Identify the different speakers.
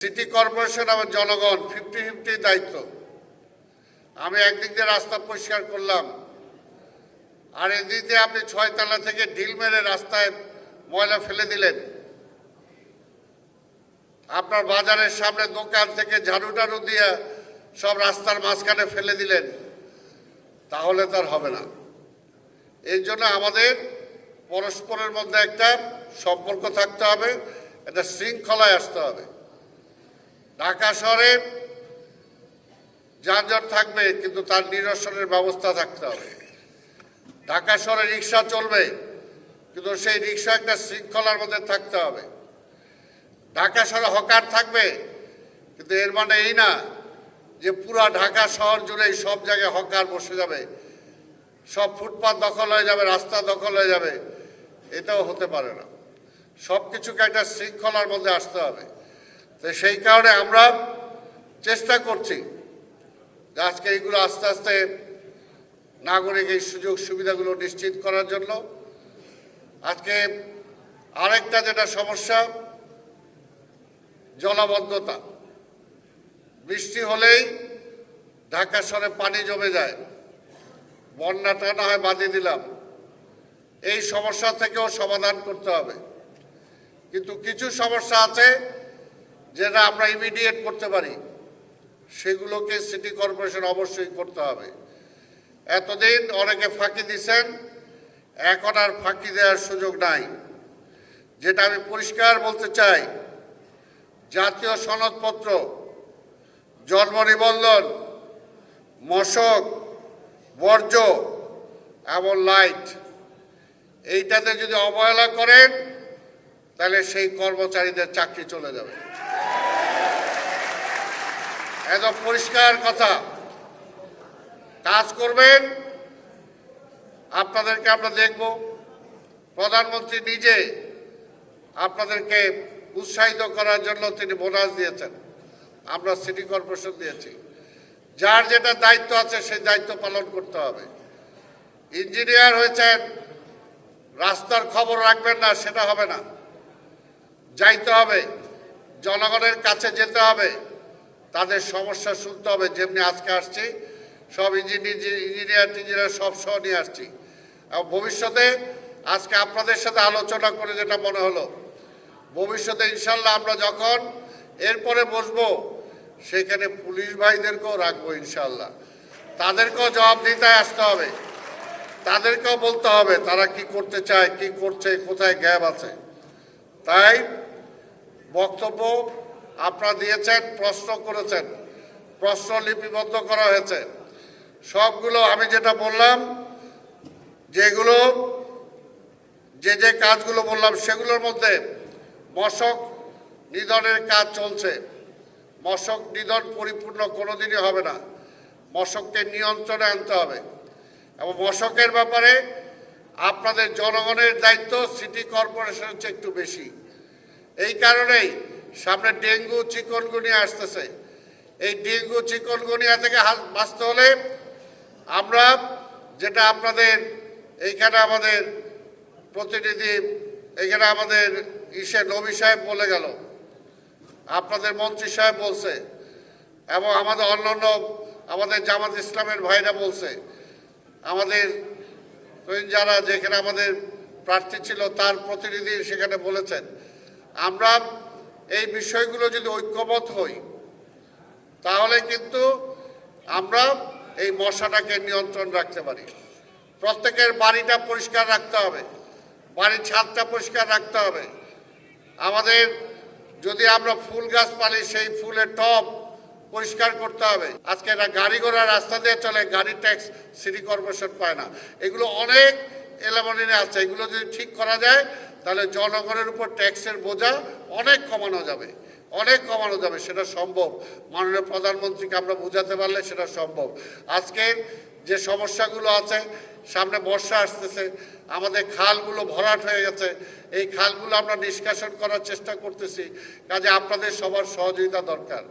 Speaker 1: City corporation এবং জনগণ 50-50 দায়িত্ব। আমি একদিক দিয়ে রাস্তা পরিষ্কার করলাম, আর এদিক দিয়ে আপনি 6 তলা থেকে ঢিল মেরে রাস্তায় ময়লা ফেলে দিলেন। আপনার বাজারের সামনে দোকান থেকে ঝাড়ু টাড়ু দিয়ে সব রাস্তার মাঝখানে ফেলে দিলেন, তাহলে তার হবে না। এই জন্য আমাদের পরস্পরের মধ্যে একটা সম্পর্ক থাকতে হবে, একটা শৃঙ্খলায় আসতে হবে। ঢাকা শহরে যানজট থাকবে, কিন্তু তার নিরসনের ব্যবস্থা থাকতে হবে। ঢাকা শহরে রিক্সা চলবে, কিন্তু সেই রিক্সা একটা শৃঙ্খলার মধ্যে থাকতে হবে। ঢাকা শহরে হকার থাকবে, কিন্তু এর মানে এই না যে পুরা ঢাকা শহর জুড়ে সব জায়গায় হকার বসে যাবে, সব ফুটপাত দখল হয়ে যাবে, রাস্তা দখল হয়ে যাবে। এটাও হতে পারে না। সব কিছুকে একটা শৃঙ্খলার মধ্যে আসতে হবে। তো সেই কারণে আমরা চেষ্টা করছি যে আজকে এইগুলো আস্তে আস্তে নাগরিক এই সুযোগ সুবিধাগুলো নিশ্চিত করার জন্য। আজকে আরেকটা যেটা সমস্যা, জলাবদ্ধতা। বৃষ্টি হলেই ঢাকা শহরে পানি জমে যায়, বন্যাটা না হয় বাদিয়ে দিলাম। এই সমস্যা থেকেও সমাধান করতে হবে। কিন্তু কিছু সমস্যা আছে যেটা আমরা ইমিডিয়েট করতে পারি, সেগুলোকে সিটি কর্পোরেশন অবশ্যই করতে হবে। এতদিন অনেকে ফাঁকি দিচ্ছেন, এখন আর ফাঁকি দেওয়ার সুযোগ নাই। যেটা আমি পরিষ্কার বলতে চাই, জাতীয় সনদপত্র, জন্ম নিবন্ধন, মশক, বর্জ্য এবং লাইট, এইটাতে যদি অবহেলা করেন তাহলে সেই কর্মচারীদের চাকরি চলে যাবে। একদম পরিষ্কার কথা। কাজ করবেন, আপনাদেরকে আমরা দেখব। প্রধানমন্ত্রী নিজে আপনাদেরকে উৎসাহিত করার জন্য তিনি বোনাস দিয়েছেন, আমরা সিটি কর্পোরেশন দিয়েছি। যার যেটা দায়িত্ব আছে সেই দায়িত্ব পালন করতে হবে। ইঞ্জিনিয়ার হয়েছেন, রাস্তার খবর রাখবেন না, সেটা হবে না। যাইতে হবে, জনগণের কাছে যেতে হবে, তাদের সমস্যা শুনতে হবে। যেমনি আজকে আসছি, সব ইঞ্জিনিয়ার সব সহ নিয়ে আসছি। এবং ভবিষ্যতে আজকে আপনাদের সাথে আলোচনা করে যেটা মনে হলো, ভবিষ্যতে ইনশাল্লাহ আমরা যখন এরপরে বসবো, সেখানে পুলিশ ভাইদেরকেও রাখবো ইনশাল্লাহ। তাদেরকেও জবাবদিহিতায় আসতে হবে, তাদেরকেও বলতে হবে তারা কি করতে চায়, কি করছে, কোথায় গ্যাপ আছে। তাই বক্তব্য আপনারা দিয়েছেন, প্রশ্ন করেছেন, প্রশ্ন লিপিবদ্ধ করা হয়েছে। সবগুলো আমি যেটা বললাম, যেগুলো যে কাজগুলো বললাম সেগুলোর মধ্যে মশক নিধনের কাজ চলছে। মশক নিধন পরিপূর্ণ কোনোদিনই হবে না, মশককে নিয়ন্ত্রণে আনতে হবে। এবং মশকের ব্যাপারে আপনাদের জনগণের দায়িত্ব সিটি কর্পোরেশনের চেয়ে একটু বেশি। এই কারণেই সামনে ডেঙ্গু চিকনগুনিয়া আসতেছে। এই ডেঙ্গু চিকনগুনিয়া থেকে বাঁচতে হলে আমরা যেটা আপনাদের এইখানে আমাদের প্রতিনিধি, এখানে আমাদের নবী সাহেব বলে গেল, আপনাদের মন্ত্রী সাহেব বলছে, এবং আমাদের অন্যান্য আমাদের জামাত ইসলামের ভাইরা বলছে, আমাদের যারা যেখানে আমাদের প্রার্থী ছিল তার প্রতিনিধি সেখানে বলেছেন। আমরা এই বিষয়গুলো যদি ঐক্যমত হই, তাহলে কিন্তু আমরা এই মশাটাকে নিয়ন্ত্রণ রাখতে পারি। প্রত্যেকের বাড়িটা পরিষ্কার রাখতে হবে, বাড়ির ছাদটা পরিষ্কার রাখতে হবে। আমাদের যদি আমরা ফুল গাছ পালি, সেই ফুলের টব পরিষ্কার করতে হবে। আজকে এরা গাড়ি ঘোড়া রাস্তা দিয়ে চলে, গাড়ি ট্যাক্স সিটি কর্পোরেশন পায় না। এগুলো অনেক এলোমেলো আছে। এগুলো যদি ঠিক করা যায় তাহলে জনগণের উপর ট্যাক্সের বোঝা অনেক কমানো যাবে, অনেক কমানো যাবে। সেটা সম্ভব। মাননীয় প্রধানমন্ত্রীকে আমরা বোঝাতে পারলে সেটা সম্ভব। আজকে যে সমস্যাগুলো আছে, সামনে বর্ষা আসতেছে, আমাদের খালগুলো ভরাট হয়ে গেছে, এই খালগুলো আমরা নিষ্কাশন করার চেষ্টা করতেছি। কাজে আপনাদের সবার সহযোগিতা দরকার।